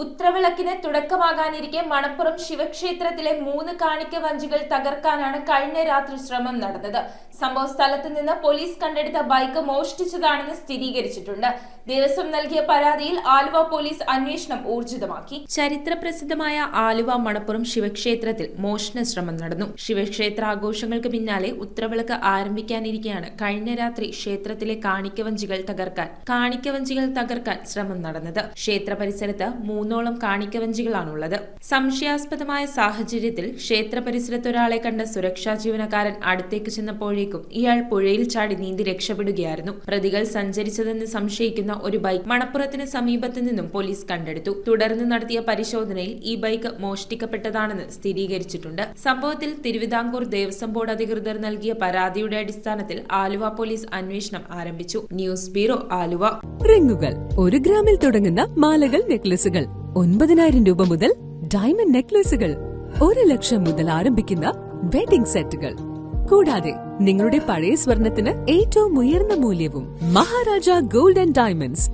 ഉത്രവിളക്കിന് തുടക്കമാകാനിരിക്കെ മണപ്പുറം ശിവക്ഷേത്രത്തിലെ 3 കാണിക്ക വഞ്ചികൾ തകർക്കാനാണ് കഴിഞ്ഞ രാത്രി ശ്രമം നടന്നത്. സംഭവ സ്ഥലത്ത് നിന്ന് പോലീസ് കണ്ടെടുത്ത ബൈക്ക് മോഷ്ടിച്ചതാണെന്ന് സ്ഥിരീകരിച്ചിട്ടുണ്ട്. ദേവസ്വം നൽകിയ പരാതിയിൽ ആലുവ പോലീസ് അന്വേഷണം ഊർജിതമാക്കി. ചരിത്രപ്രസിദ്ധമായ ആലുവ മണപ്പുറം ശിവക്ഷേത്രത്തിൽ മോഷണ ശ്രമം നടന്നു. ശിവക്ഷേത്ര ആഘോഷങ്ങൾക്ക് പിന്നാലെ ഉത്രവിളക്ക് ആരംഭിക്കാനിരിക്കെയാണ് കഴിഞ്ഞ രാത്രി ക്ഷേത്രത്തിലെ കാണിക്കവഞ്ചികൾ തകർക്കാൻ ശ്രമം നടന്നത്. ക്ഷേത്ര പരിസരത്ത് 3ഓളം കാണിക്കവഞ്ചികളാണുള്ളത്. സംശയാസ്പദമായ സാഹചര്യത്തിൽ ക്ഷേത്ര പരിസരത്ത് ഒരാളെ കണ്ട സുരക്ഷാ ജീവനക്കാരൻ അടുത്തേക്ക് ചെന്നപ്പോഴേക്കും ഇയാൾ പുഴയിൽ ചാടി നീന്തി രക്ഷപ്പെടുകയായിരുന്നു. പ്രതികൾ സഞ്ചരിച്ചതെന്ന് സംശയിക്കുന്ന ഒരു ബൈക്ക് മണപ്പുറത്തിന് സമീപത്തു നിന്നും പോലീസ് കണ്ടെടുത്തു. തുടർന്ന് നടത്തിയ പരിശോധനയിൽ ഈ ബൈക്ക് മോഷ്ടിക്കപ്പെട്ടതാണെന്ന് സ്ഥിരീകരിച്ചിട്ടുണ്ട്. സംഭവത്തിൽ തിരുവിതാംകൂർ ദേവസ്വം ബോർഡ് അധികൃതർ നൽകിയ പരാതിയുടെ അടിസ്ഥാനത്തിൽ ആലുവ പോലീസ് അന്വേഷണം ആരംഭിച്ചു. News bureau, Aluva. റിങ്ങുകൾ 1 ഗ്രാമിൽ തുടങ്ങുന്ന മാലകൾ, നെക്ലസുകൾ 9,000 രൂപ മുതൽ ഡയമണ്ട് നെക്ലസുകൾ 1 ലക്ഷം മുതൽ ആരംഭിക്കുന്ന വെഡിംഗ് സെറ്റുകൾ, കൂടാതെ നിങ്ങളുടെ പഴയ സ്വർണത്തിന് ഏറ്റവും ഉയർന്ന മൂല്യവും. Maharaja gold and diamonds,